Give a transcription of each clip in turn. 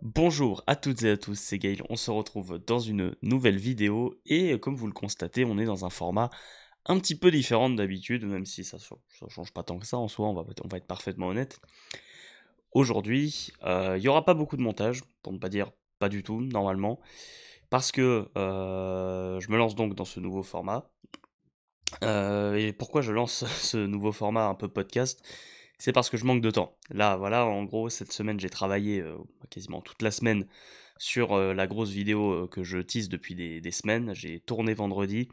Bonjour à toutes et à tous, c'est Gaël, on se retrouve dans une nouvelle vidéo et comme vous le constatez, on est dans un format un petit peu différent d'habitude, même si ça change pas tant que ça en soi, on va être parfaitement honnête. Aujourd'hui, il n'y aura pas beaucoup de montage, pour ne pas dire pas du tout, normalement, parce que je me lance donc dans ce nouveau format. Et pourquoi je lance ce nouveau format un peu podcast? C'est parce que je manque de temps. Là, voilà, en gros, cette semaine, j'ai travaillé quasiment toute la semaine sur la grosse vidéo que je tease depuis des semaines. J'ai tourné vendredi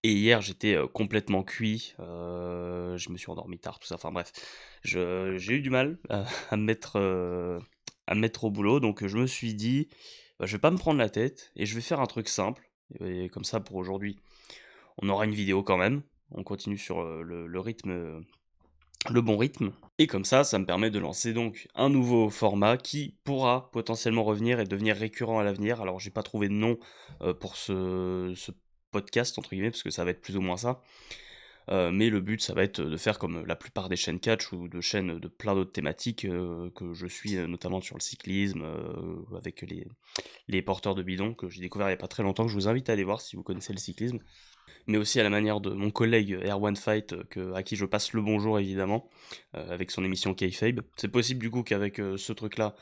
et hier, j'étais complètement cuit. Je me suis endormi tard, tout ça. Enfin bref, j'ai eu du mal à me mettre au boulot. Donc je me suis dit, bah, je vais pas me prendre la tête et je vais faire un truc simple. Et comme ça, pour aujourd'hui, on aura une vidéo quand même. On continue sur le rythme, le bon rythme. Et comme ça me permet de lancer donc un nouveau format qui pourra potentiellement revenir et devenir récurrent à l'avenir. Alors j'ai pas trouvé de nom pour ce podcast entre guillemets parce que ça va être plus ou moins ça. Mais le but ça va être de faire comme la plupart des chaînes catch ou de chaînes de plein d'autres thématiques que je suis notamment sur le cyclisme avec les porteurs de bidon que j'ai découvert il y a pas très longtemps que je vous invite à aller voir si vous connaissez le cyclisme mais aussi à la manière de mon collègue Erwan Fight, à qui je passe le bonjour évidemment, avec son émission Kayfabe. C'est possible du coup qu'avec ce truc-là,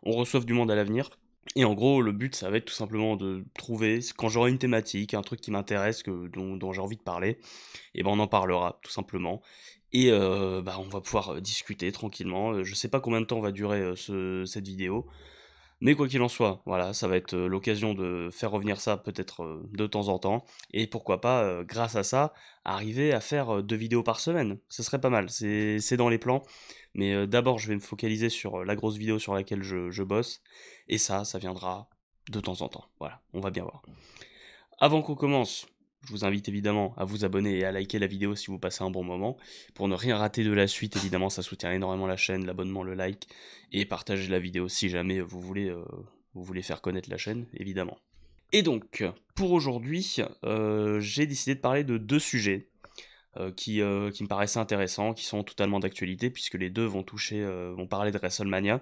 on reçoive du monde à l'avenir. Et en gros, le but, ça va être tout simplement de trouver, quand j'aurai une thématique, un truc qui m'intéresse, dont j'ai envie de parler, et ben on en parlera, tout simplement. Et bah, on va pouvoir discuter tranquillement. Je sais pas combien de temps va durer cette vidéo, mais quoi qu'il en soit, voilà, ça va être l'occasion de faire revenir ça peut-être de temps en temps. Et pourquoi pas, grâce à ça, arriver à faire 2 vidéos par semaine. Ce serait pas mal, c'est dans les plans. Mais d'abord, je vais me focaliser sur la grosse vidéo sur laquelle je bosse. Et ça viendra de temps en temps. Voilà, on va bien voir. Avant qu'on commence, je vous invite évidemment à vous abonner et à liker la vidéo si vous passez un bon moment. Pour ne rien rater de la suite, évidemment, ça soutient énormément la chaîne, l'abonnement, le like, et partager la vidéo si jamais vous voulez faire connaître la chaîne, évidemment. Et donc, pour aujourd'hui, j'ai décidé de parler de 2 sujets qui me paraissaient intéressants, qui sont totalement d'actualité, puisque les deux vont parler de WrestleMania,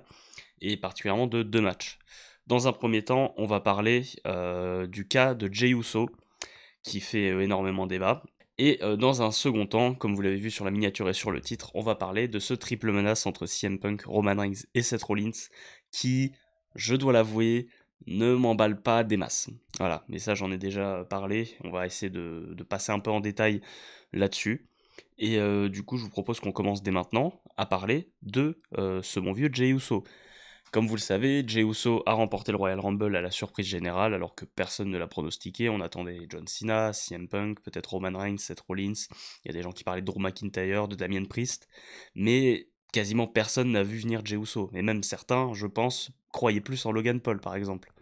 et particulièrement de 2 matchs. Dans un premier temps, on va parler du cas de Jey Uso, qui fait énormément débat. Et dans un second temps, comme vous l'avez vu sur la miniature et sur le titre, on va parler de ce triple menace entre CM Punk, Roman Reigns et Seth Rollins, qui, je dois l'avouer, ne m'emballe pas des masses. Voilà, mais ça j'en ai déjà parlé, on va essayer de passer un peu en détail là-dessus. Et du coup, je vous propose qu'on commence dès maintenant à parler de ce bon vieux Jey Uso. Comme vous le savez, Jey Uso a remporté le Royal Rumble à la surprise générale, alors que personne ne l'a pronostiqué. On attendait John Cena, CM Punk, peut-être Roman Reigns, Seth Rollins. Il y a des gens qui parlaient de Drew McIntyre, de Damien Priest. Mais quasiment personne n'a vu venir Jey Uso. Et même certains, je pense, croyaient plus en Logan Paul, par exemple.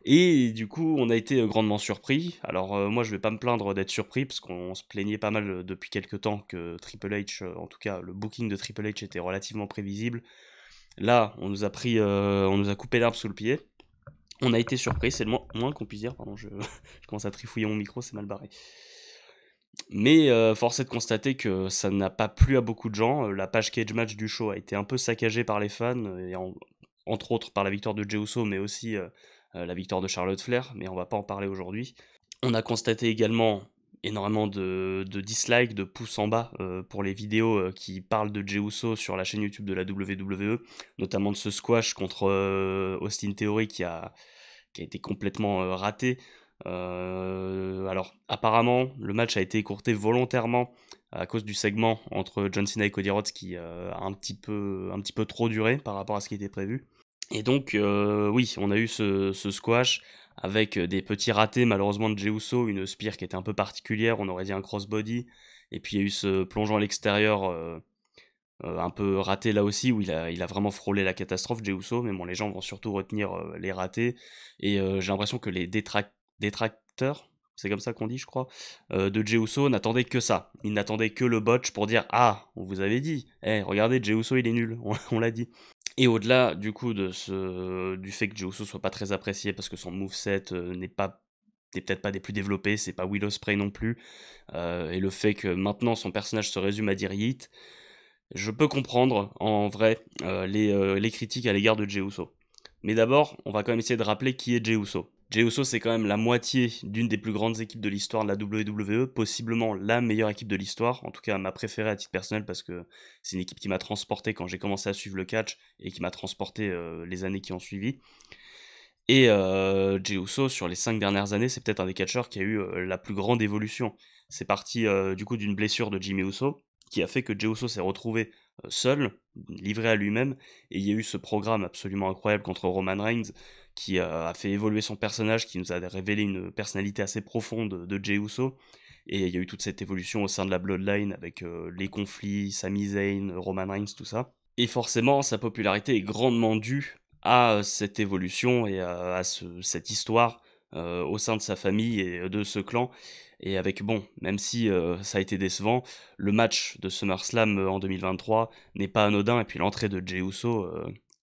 Et du coup, on a été grandement surpris. Alors moi, je vais pas me plaindre d'être surpris, parce qu'on se plaignait pas mal depuis quelques temps que Triple H, en tout cas le booking de Triple H était relativement prévisible. Là, on nous a coupé l'herbe sous le pied. On a été surpris, c'est le moins qu'on puisse dire. Pardon, je commence à trifouiller mon micro, c'est mal barré. Mais force est de constater que ça n'a pas plu à beaucoup de gens. La page cage match du show a été un peu saccagée par les fans, entre autres par la victoire de Jey Uso, mais aussi la victoire de Charlotte Flair. Mais on va pas en parler aujourd'hui. On a constaté également énormément de dislikes, de pouces en bas pour les vidéos qui parlent de Jey Uso sur la chaîne YouTube de la WWE, notamment de ce squash contre Austin Theory qui a été complètement raté. Alors apparemment le match a été écourté volontairement à cause du segment entre John Cena et Cody Rhodes qui a un petit peu trop duré par rapport à ce qui était prévu. Et donc oui, on a eu ce squash avec des petits ratés malheureusement de Jey Uso, une spear qui était un peu particulière, on aurait dit un crossbody, et puis il y a eu ce plongeon à l'extérieur un peu raté là aussi, où il a vraiment frôlé la catastrophe, Jey Uso, mais bon, les gens vont surtout retenir les ratés, et j'ai l'impression que les détracteurs, c'est comme ça qu'on dit, je crois, de Jey Uso n'attendaient que ça. Ils n'attendaient que le botch pour dire «Ah, on vous avait dit, eh, regardez, Jey Uso, il est nul, on l'a dit». Et au-delà, du coup, du fait que Jey Uso soit pas très apprécié parce que son moveset n'est peut-être pas des plus développés, c'est pas Will Ospreay non plus, et le fait que maintenant son personnage se résume à dire Yeet, je peux comprendre, en vrai, les critiques à l'égard de Jey Uso. Mais d'abord, on va quand même essayer de rappeler qui est Jey Uso. Jey Uso, c'est quand même la moitié d'une des plus grandes équipes de l'histoire de la WWE, possiblement la meilleure équipe de l'histoire, en tout cas ma préférée à titre personnel parce que c'est une équipe qui m'a transporté quand j'ai commencé à suivre le catch et qui m'a transporté les années qui ont suivi. Et Jey Uso, sur les 5 dernières années, c'est peut-être un des catcheurs qui a eu la plus grande évolution. C'est parti du coup d'une blessure de Jimmy Uso, qui a fait que Jey Uso s'est retrouvé seul, livré à lui-même, et il y a eu ce programme absolument incroyable contre Roman Reigns, qui a fait évoluer son personnage, qui nous a révélé une personnalité assez profonde de Jey Uso, et il y a eu toute cette évolution au sein de la Bloodline, avec les conflits, Sami Zayn, Roman Reigns, tout ça. Et forcément, sa popularité est grandement due à cette évolution et à cette histoire au sein de sa famille et de ce clan. Et avec, bon, même si ça a été décevant, le match de SummerSlam en 2023 n'est pas anodin. Et puis l'entrée de Jey Uso,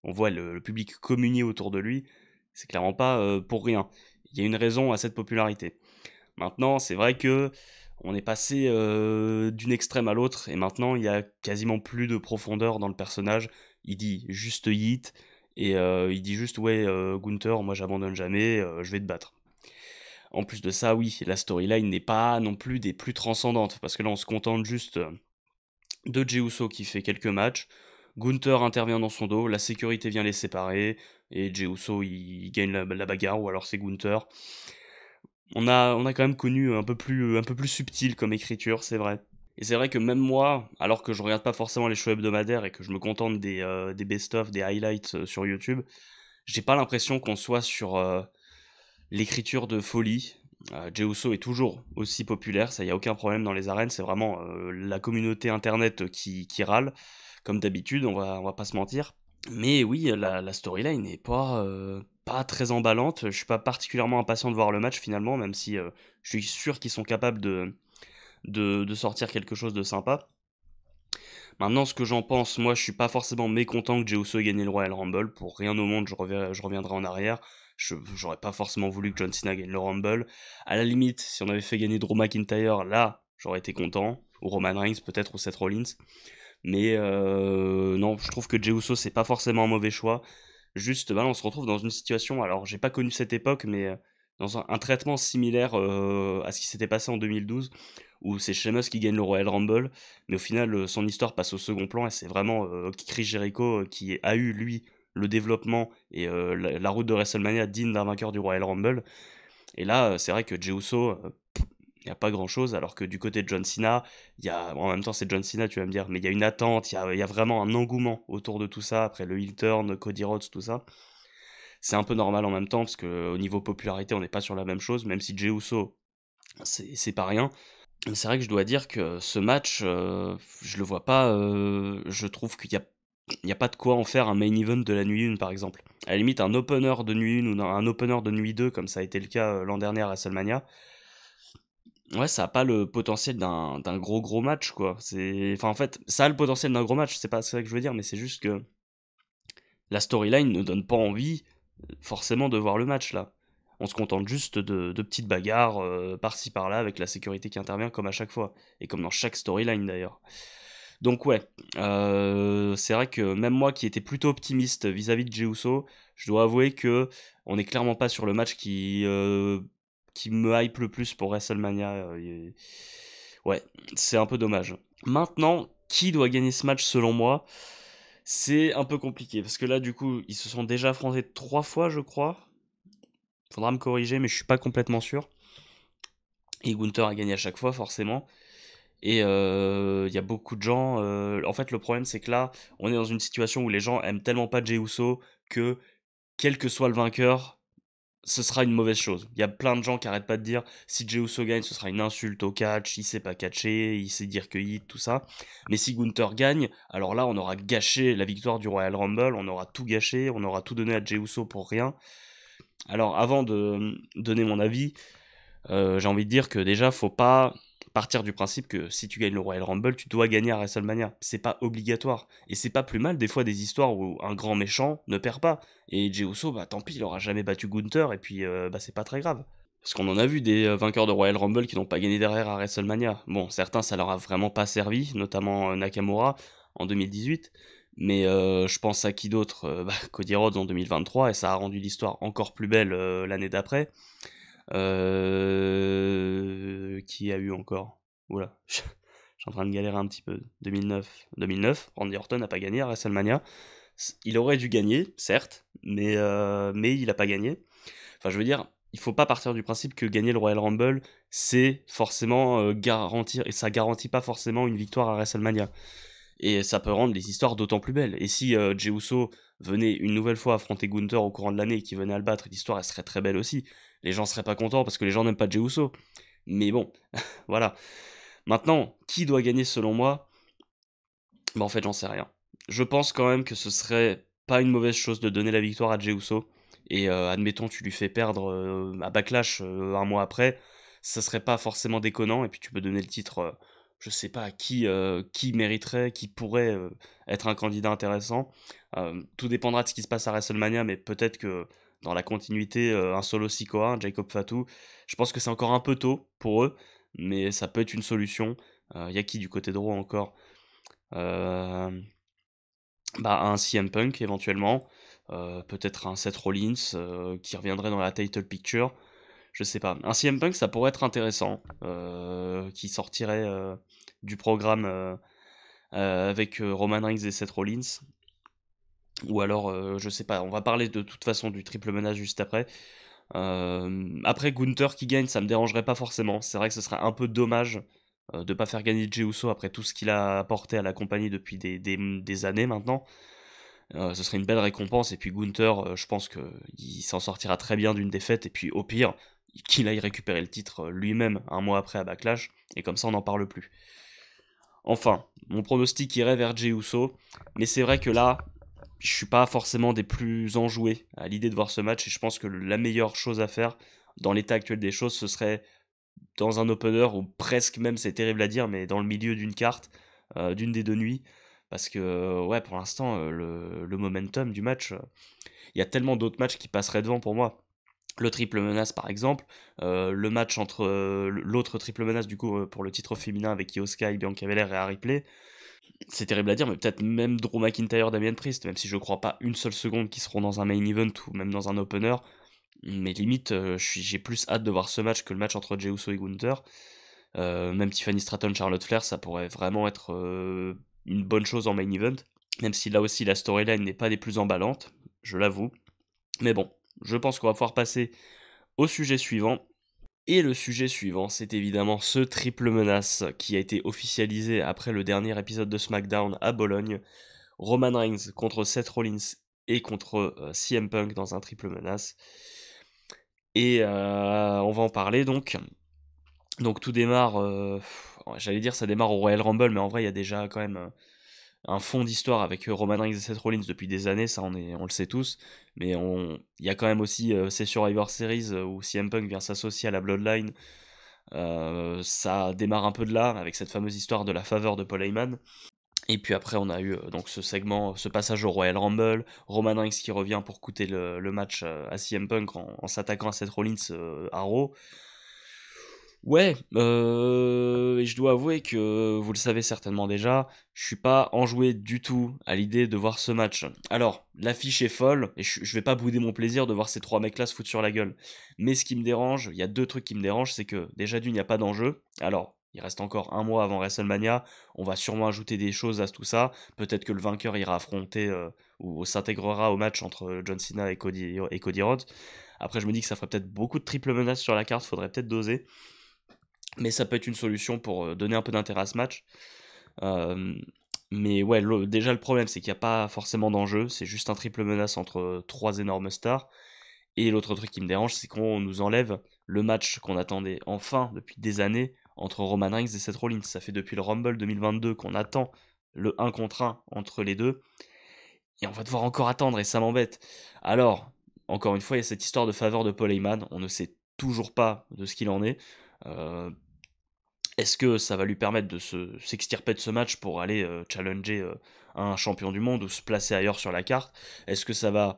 on voit le public communier autour de lui, c'est clairement pas pour rien. Il y a une raison à cette popularité. Maintenant, c'est vrai que on est passé d'une extrême à l'autre et maintenant il y a quasiment plus de profondeur dans le personnage. Il dit juste Yeet et il dit juste ouais Gunther, moi j'abandonne jamais, je vais te battre. En plus de ça, oui, la storyline n'est pas non plus des plus transcendantes parce que là on se contente juste de Jey Uso qui fait quelques matchs. Gunther intervient dans son dos, la sécurité vient les séparer et Jey Uso il gagne la bagarre ou alors c'est Gunther. On a quand même connu un peu plus subtil comme écriture, c'est vrai. Et c'est vrai que même moi, alors que je regarde pas forcément les shows hebdomadaires et que je me contente des best-of, des highlights sur YouTube, j'ai pas l'impression qu'on soit sur l'écriture de folie. Jey Uso est toujours aussi populaire, ça y a aucun problème dans les arènes, c'est vraiment la communauté internet qui râle, comme d'habitude, on va pas se mentir. Mais oui, la storyline n'est pas très emballante. Je suis pas particulièrement impatient de voir le match finalement, même si je suis sûr qu'ils sont capables de sortir quelque chose de sympa. Maintenant, ce que j'en pense, moi je suis pas forcément mécontent que Jey Uso ait gagné le Royal Rumble. Pour rien au monde, je reviendrai en arrière. J'aurais pas forcément voulu que John Cena gagne le Rumble. À la limite, si on avait fait gagner Drew McIntyre, là, j'aurais été content. Ou Roman Reigns peut-être, ou Seth Rollins. Mais non, je trouve que Jey Uso, c'est pas forcément un mauvais choix. Juste, bah, on se retrouve dans une situation, alors j'ai pas connu cette époque, mais dans un traitement similaire à ce qui s'était passé en 2012, où c'est Sheamus qui gagne le Royal Rumble, mais au final, son histoire passe au second plan, et c'est vraiment Chris Jericho qui a eu, lui, le développement et la route de WrestleMania digne d'un vainqueur du Royal Rumble. Et là, c'est vrai que Jey Uso, il n'y a pas grand chose, alors que du côté de John Cena, en même temps c'est John Cena, tu vas me dire, mais il y a une attente, il y a vraiment un engouement autour de tout ça, après le heel turn, Cody Rhodes, tout ça. C'est un peu normal en même temps, parce qu'au niveau popularité, on n'est pas sur la même chose, même si Jey Uso, c'est pas rien. Mais c'est vrai que je dois dire que ce match, je le vois pas, je trouve qu'il y a pas de quoi en faire un main event de la nuit 1 par exemple. À la limite, un opener de nuit 1 ou un opener de nuit 2, comme ça a été le cas l'an dernier à WrestleMania, ouais, ça a pas le potentiel d'un gros match, quoi. Enfin, en fait, ça a le potentiel d'un gros match, c'est pas ça que je veux dire, mais c'est juste que la storyline ne donne pas envie, forcément, de voir le match, là. On se contente juste de petites bagarres par-ci par-là avec la sécurité qui intervient comme à chaque fois. Et comme dans chaque storyline d'ailleurs. Donc ouais, c'est vrai que même moi qui étais plutôt optimiste vis-à-vis de Jey Uso, je dois avouer que on n'est clairement pas sur le match qui me hype le plus pour WrestleMania. Ouais, c'est un peu dommage. Maintenant, qui doit gagner ce match selon moi? C'est un peu compliqué, parce que là, du coup, ils se sont déjà affrontés 3 fois, je crois. Faudra me corriger, mais je suis pas complètement sûr. Et Gunther a gagné à chaque fois, forcément. Et il y a beaucoup de gens. En fait, le problème, c'est que là, on est dans une situation où les gens aiment tellement pas Jey Uso que, quel que soit le vainqueur, ce sera une mauvaise chose. Il y a plein de gens qui arrêtent pas de dire si Jey Uso gagne, ce sera une insulte au catch, il sait pas catcher, il sait dire que hit, tout ça. Mais si Gunther gagne, alors là, on aura gâché la victoire du Royal Rumble, on aura tout gâché, on aura tout donné à Jey Uso pour rien. Alors, avant de donner mon avis, j'ai envie de dire que déjà, faut pas partir du principe que si tu gagnes le Royal Rumble, tu dois gagner à WrestleMania. C'est pas obligatoire. Et c'est pas plus mal des fois des histoires où un grand méchant ne perd pas. Et Jey Uso, bah tant pis, il aura jamais battu Gunther, et puis bah c'est pas très grave. Parce qu'on en a vu des vainqueurs de Royal Rumble qui n'ont pas gagné derrière à WrestleMania. Bon, certains ça leur a vraiment pas servi, notamment Nakamura en 2018. Mais je pense à qui d'autre? Cody Rhodes en 2023 et ça a rendu l'histoire encore plus belle, l'année d'après. Qui a eu encore? Oula, je suis en train de galérer un petit peu. 2009, Randy Orton n'a pas gagné à WrestleMania. Il aurait dû gagner, certes, mais il a pas gagné. Enfin, je veux dire, il faut pas partir du principe que gagner le Royal Rumble, c'est forcément garantir, et ça garantit pas forcément une victoire à WrestleMania. Et ça peut rendre les histoires d'autant plus belles. Et si Jey Uso venait une nouvelle fois affronter Gunther au courant de l'année et qu'il venait à le battre, l'histoire elle serait très belle aussi. Les gens seraient pas contents parce que les gens n'aiment pas Jey Uso. Mais bon, voilà. Maintenant, qui doit gagner selon moi? Bah en fait, j'en sais rien. Je pense quand même que ce serait pas une mauvaise chose de donner la victoire à Jey Uso. Et admettons, tu lui fais perdre à Backlash un mois après, ça serait pas forcément déconnant. Et puis tu peux donner le titre, je sais pas, à qui mériterait, qui pourrait être un candidat intéressant. Tout dépendra de ce qui se passe à WrestleMania, mais peut-être que dans la continuité, un solo Sikoa, un Jacob Fatu, je pense que c'est encore un peu tôt pour eux, mais ça peut être une solution. Y a qui du côté droit encore? Euh, un CM Punk éventuellement, peut-être un Seth Rollins qui reviendrait dans la title picture, je sais pas. Un CM Punk ça pourrait être intéressant, qui sortirait du programme avec Roman Reigns et Seth Rollins. Ou alors, je sais pas, on va parler de toute façon du triple menace juste après. Après Gunther qui gagne, ça me dérangerait pas forcément. C'est vrai que ce serait un peu dommage de pas faire gagner Jey Uso après tout ce qu'il a apporté à la compagnie depuis des années maintenant. Ce serait une belle récompense. Et puis Gunther, je pense qu'il s'en sortira très bien d'une défaite. Et puis au pire, qu'il aille récupérer le titre lui-même un mois après à Backlash. Et comme ça, on n'en parle plus. Enfin, mon pronostic irait vers Jey Uso. Mais c'est vrai que là, je suis pas forcément des plus enjoués à l'idée de voir ce match. Et je pense que la meilleure chose à faire dans l'état actuel des choses, ce serait dans un opener ou presque même, c'est terrible à dire, mais dans le milieu d'une carte, d'une des deux nuits. Parce que, ouais, pour l'instant, le momentum du match, il y a tellement d'autres matchs qui passeraient devant pour moi. Le triple menace, par exemple, le match entre l'autre triple menace, du coup, pour le titre féminin avec Io Sky, Bianca Belair et Harry Play. C'est terrible à dire, mais peut-être même Drew McIntyre, Damien Priest, même si je crois pas une seule seconde qu'ils seront dans un main event ou même dans un opener. Mais limite, j'ai plus hâte de voir ce match que le match entre Jey Uso et Gunther. Même Tiffany Stratton, Charlotte Flair, ça pourrait vraiment être une bonne chose en main event. Même si là aussi la storyline n'est pas des plus emballantes, je l'avoue. Mais bon, je pense qu'on va pouvoir passer au sujet suivant. Et le sujet suivant, c'est évidemment ce triple menace qui a été officialisé après le dernier épisode de SmackDown à Bologne. Roman Reigns contre Seth Rollins et contre CM Punk dans un triple menace. Et on va en parler donc. Donc tout démarre, j'allais dire ça démarre au Royal Rumble, mais en vrai il y a déjà quand même un fond d'histoire avec Roman Reigns et Seth Rollins depuis des années, ça on le sait tous. Mais il y a quand même aussi ces Survivor Series où CM Punk vient s'associer à la Bloodline. Ça démarre un peu de là, avec cette fameuse histoire de la faveur de Paul Heyman. Et puis après, on a eu donc ce segment, ce passage au Royal Rumble, Roman Reigns qui revient pour coûter le match à CM Punk en s'attaquant à Seth Rollins à Raw. Ouais, et je dois avouer que vous le savez certainement déjà, je suis pas enjoué du tout à l'idée de voir ce match. Alors, l'affiche est folle, et je vais pas bouder mon plaisir de voir ces trois mecs-là se foutre sur la gueule. Mais ce qui me dérange, il y a deux trucs qui me dérangent, c'est que déjà d'une, il n'y a pas d'enjeu. Alors, il reste encore un mois avant WrestleMania, on va sûrement ajouter des choses à tout ça. Peut-être que le vainqueur ira affronter ou s'intégrera au match entre John Cena et Cody Rhodes. Après, je me dis que ça ferait peut-être beaucoup de triple menaces sur la carte, faudrait peut-être doser. Mais ça peut être une solution pour donner un peu d'intérêt à ce match. Euh, mais ouais, déjà le problème c'est qu'il n'y a pas forcément d'enjeu, c'est juste un triple menace entre trois énormes stars. Et l'autre truc qui me dérange, c'est qu'on nous enlève le match qu'on attendait enfin depuis des années entre Roman Reigns et Seth Rollins. Ça fait depuis le Rumble 2022 qu'on attend le 1 contre 1 entre les deux. Et on va devoir encore attendre et ça m'embête. Alors, encore une fois, il y a cette histoire de faveur de Paul Heyman. On ne sait toujours pas de ce qu'il en est. Euh, Est-ce que ça va lui permettre de s'extirper de ce match pour aller challenger un champion du monde ou se placer ailleurs sur la carte? Est-ce que ça va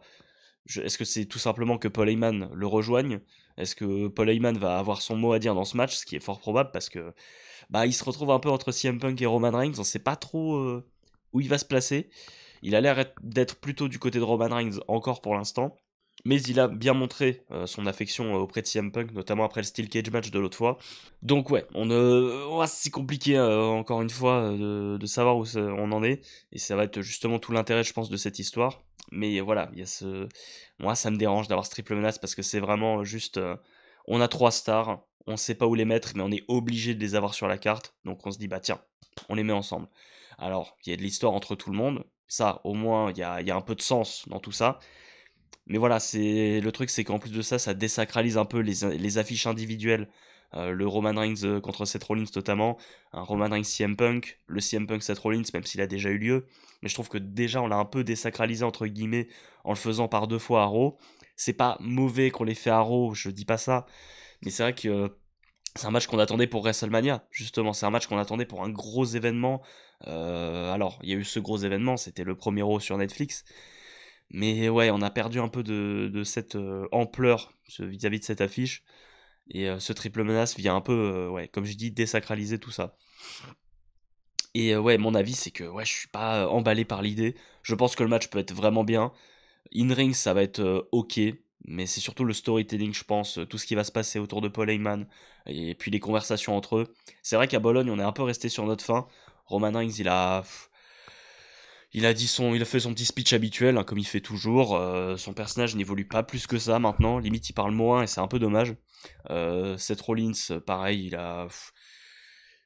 Est-ce que c'est tout simplement que Paul Heyman le rejoigne? Est-ce que Paul Heyman va avoir son mot à dire dans ce match? Ce qui est fort probable parce que il se retrouve un peu entre CM Punk et Roman Reigns. On sait pas trop où il va se placer. Il a l'air d'être plutôt du côté de Roman Reigns encore pour l'instant. Mais il a bien montré son affection auprès de CM Punk, notamment après le Steel Cage match de l'autre fois. Donc ouais, c'est compliqué encore une fois de savoir où on en est. Et ça va être justement tout l'intérêt, je pense, de cette histoire. Mais voilà, il y a moi, ça me dérange d'avoir ce triple menace parce que c'est vraiment juste... on a 3 stars, on sait pas où les mettre, mais on est obligé de les avoir sur la carte. Donc on se dit, bah tiens, on les met ensemble. Alors, il y a de l'histoire entre tout le monde. Ça, au moins, il y a un peu de sens dans tout ça. Mais voilà, le truc, c'est qu'en plus de ça, ça désacralise un peu les affiches individuelles. Le Roman Reigns contre Seth Rollins notamment, un Roman Reigns CM Punk, le CM Punk Seth Rollins, même s'il a déjà eu lieu. Mais je trouve que déjà, on l'a un peu désacralisé, entre guillemets, en le faisant par 2 fois à Raw. C'est pas mauvais qu'on l'ait fait à Raw, je dis pas ça. Mais c'est vrai que c'est un match qu'on attendait pour WrestleMania, justement. C'est un match qu'on attendait pour un gros événement. Alors, il y a eu ce gros événement, c'était le premier Raw sur Netflix. Mais ouais, on a perdu un peu de cette ampleur vis-à-vis de cette affiche. Et ce triple menace vient un peu, ouais, comme je dis, désacraliser tout ça. Et ouais, mon avis, c'est que ouais, je suis pas emballé par l'idée. Je pense que le match peut être vraiment bien. In-ring, ça va être ok. Mais c'est surtout le storytelling, je pense, tout ce qui va se passer autour de Paul Heyman. Et puis les conversations entre eux. C'est vrai qu'à Bologne, on est un peu resté sur notre faim. Roman Reigns, il a fait son petit speech habituel, hein, comme il fait toujours. Son personnage n'évolue pas plus que ça maintenant. Limite, il parle moins et c'est un peu dommage. Seth Rollins, pareil,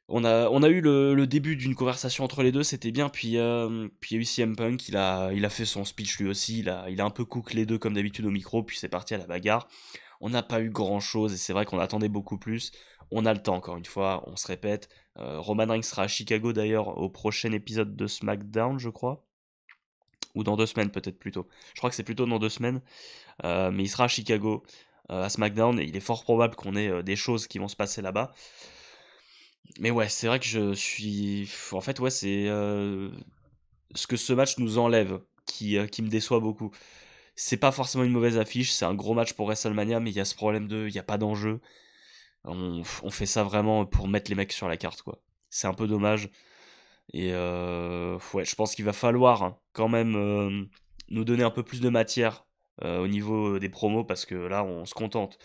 on a eu le début d'une conversation entre les deux, c'était bien. Puis il y a eu CM Punk, il a fait son speech lui aussi. Il a un peu cook les deux comme d'habitude au micro, puis c'est parti à la bagarre. On n'a pas eu grand chose et c'est vrai qu'on attendait beaucoup plus. On a le temps, encore une fois, on se répète. Roman Reigns sera à Chicago d'ailleurs au prochain épisode de SmackDown, je crois. Ou dans 2 semaines peut-être plutôt. Je crois que c'est plutôt dans 2 semaines. Mais il sera à Chicago, à SmackDown, et il est fort probable qu'on ait des choses qui vont se passer là-bas. Mais ouais, c'est vrai que je suis... En fait, ouais, c'est ce que ce match nous enlève qui me déçoit beaucoup. C'est pas forcément une mauvaise affiche, c'est un gros match pour WrestleMania, mais il y a ce problème il n'y a pas d'enjeu. On fait ça vraiment pour mettre les mecs sur la carte, quoi. C'est un peu dommage. Et ouais, je pense qu'il va falloir hein, quand même nous donner un peu plus de matière au niveau des promos parce que là, on se contente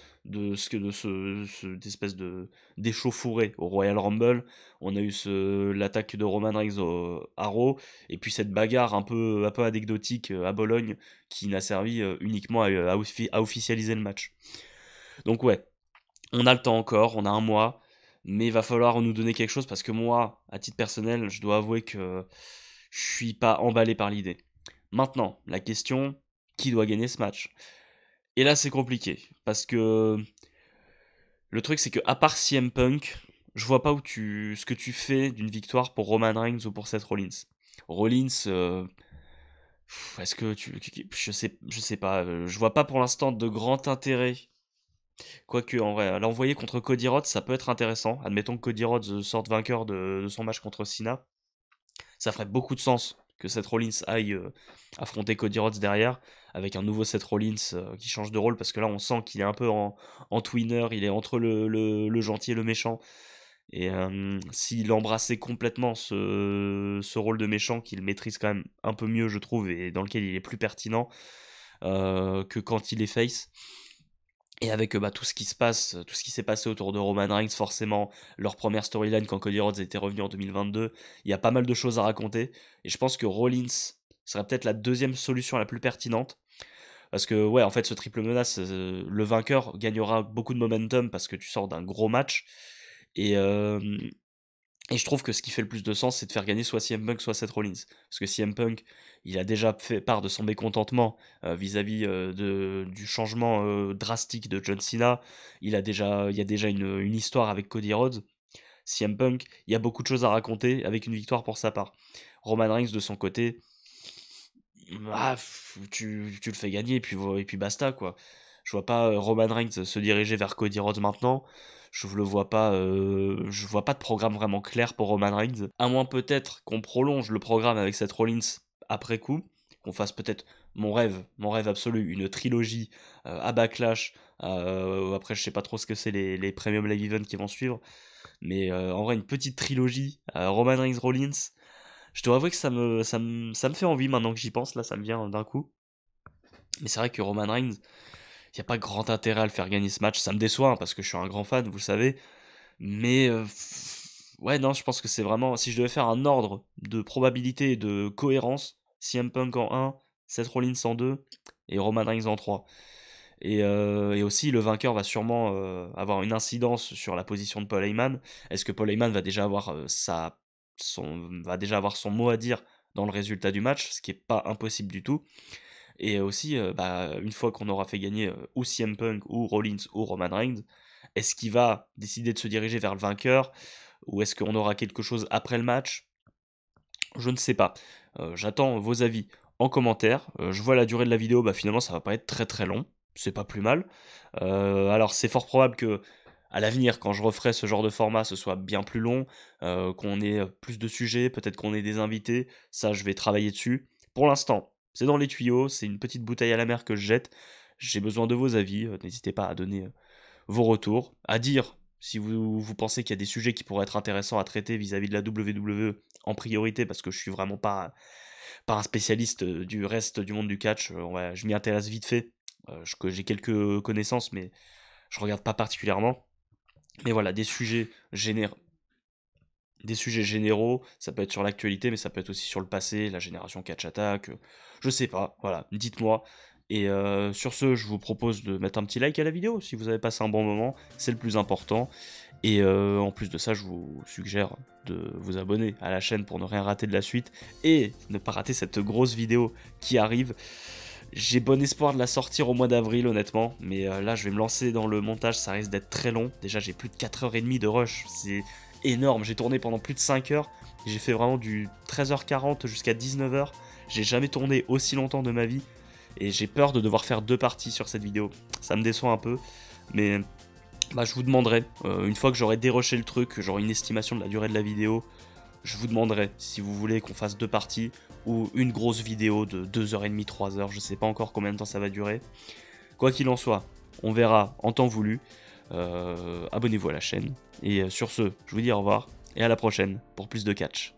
cette espèce de d'échauffourée au Royal Rumble. On a eu l'attaque de Roman Reigns à Raw et puis cette bagarre un peu anecdotique à Bologne qui n'a servi uniquement à officialiser le match. Donc ouais, on a le temps encore, on a un mois, mais il va falloir nous donner quelque chose parce que moi, à titre personnel, je dois avouer que je suis pas emballé par l'idée. Maintenant, la question, qui doit gagner ce match? Et là, c'est compliqué parce que le truc, c'est que à part CM Punk, je vois pas ce que tu fais d'une victoire pour Roman Reigns ou pour Seth Rollins. Rollins, est-ce que je sais pas, je vois pas pour l'instant de grand intérêt. Quoique, en vrai, l'envoyer contre Cody Rhodes, ça peut être intéressant. Admettons que Cody Rhodes sorte vainqueur de son match contre Cena. Ça ferait beaucoup de sens que Seth Rollins aille affronter Cody Rhodes derrière, avec un nouveau Seth Rollins qui change de rôle, parce que là, on sent qu'il est un peu en tweener, il est entre le gentil et le méchant. Et s'il embrassait complètement ce rôle de méchant, qu'il maîtrise quand même un peu mieux, je trouve, et dans lequel il est plus pertinent que quand il est face, et avec bah, tout ce qui se passe, tout ce qui s'est passé autour de Roman Reigns, forcément, leur première storyline quand Cody Rhodes était revenu en 2022, il y a pas mal de choses à raconter. Et je pense que Rollins serait peut-être la deuxième solution la plus pertinente. Parce que, ouais, en fait, ce triple menace, le vainqueur gagnera beaucoup de momentum parce que tu sors d'un gros match. Et, et je trouve que ce qui fait le plus de sens, c'est de faire gagner soit CM Punk, soit Seth Rollins. Parce que CM Punk, il a déjà fait part de son mécontentement vis-à-vis du changement drastique de John Cena. Il y a déjà une histoire avec Cody Rhodes. CM Punk, il y a beaucoup de choses à raconter avec une victoire pour sa part. Roman Reigns, de son côté, tu le fais gagner et puis basta, quoi. Je vois pas Roman Reigns se diriger vers Cody Rhodes maintenant. Je vois pas de programme vraiment clair pour Roman Reigns. À moins peut-être qu'on prolonge le programme avec Seth Rollins après coup, qu'on fasse peut-être mon rêve absolu, une trilogie à Backlash. Après, je sais pas trop ce que c'est les Premium Live Events qui vont suivre, mais en vrai, une petite trilogie Roman Reigns Rollins. Je dois avouer que ça me fait envie maintenant que j'y pense, là ça me vient d'un coup. Mais c'est vrai que Roman Reigns, il n'y a pas grand intérêt à le faire gagner ce match. Ça me déçoit, hein, parce que je suis un grand fan, vous le savez. Mais ouais, non, je pense que c'est vraiment. Si je devais faire un ordre de probabilité et de cohérence, CM Punk en 1, Seth Rollins en 2 et Roman Reigns en 3. Et aussi, le vainqueur va sûrement avoir une incidence sur la position de Paul Heyman. Est-ce que Paul Heyman va déjà avoir son mot à dire dans le résultat du match, ce qui est pas impossible du tout. Et aussi, bah, une fois qu'on aura fait gagner ou CM Punk ou Rollins ou Roman Reigns, est-ce qu'il va décider de se diriger vers le vainqueur ou est-ce qu'on aura quelque chose après le match? Je ne sais pas. J'attends vos avis en commentaire. Je vois la durée de la vidéo, bah finalement ça va pas être très très long. C'est pas plus mal. Alors c'est fort probable que à l'avenir, quand je referai ce genre de format, ce soit bien plus long, qu'on ait plus de sujets, peut-être qu'on ait des invités. Ça, je vais travailler dessus. Pour l'instant, c'est dans les tuyaux, c'est une petite bouteille à la mer que je jette. J'ai besoin de vos avis. N'hésitez pas à donner vos retours, à dire si vous pensez qu'il y a des sujets qui pourraient être intéressants à traiter vis-à-vis de la WWE en priorité, parce que je suis vraiment pas un spécialiste du reste du monde du catch. Ouais, je m'y intéresse vite fait. J'ai quelques connaissances, mais je regarde pas particulièrement. Mais voilà, des sujets généraux, ça peut être sur l'actualité, mais ça peut être aussi sur le passé, la génération catch attack, je sais pas, voilà, dites-moi. Et sur ce, je vous propose de mettre un petit like à la vidéo si vous avez passé un bon moment, c'est le plus important. Et en plus de ça, je vous suggère de vous abonner à la chaîne pour ne rien rater de la suite et ne pas rater cette grosse vidéo qui arrive. J'ai bon espoir de la sortir au mois d'avril, honnêtement, mais là je vais me lancer dans le montage, ça risque d'être très long. Déjà, j'ai plus de 4h30 de rush, c'est énorme. J'ai tourné pendant plus de 5 heures, j'ai fait vraiment du 13h40 jusqu'à 19h. J'ai jamais tourné aussi longtemps de ma vie, et j'ai peur de devoir faire 2 parties sur cette vidéo. Ça me déçoit un peu, mais bah, je vous demanderai, une fois que j'aurai dérushé le truc, que j'aurai une estimation de la durée de la vidéo, je vous demanderai si vous voulez qu'on fasse 2 parties ou une grosse vidéo de 2h30, 3h, je sais pas encore combien de temps ça va durer. Quoi qu'il en soit, on verra en temps voulu. Abonnez-vous à la chaîne. Et sur ce, je vous dis au revoir et à la prochaine pour plus de catch.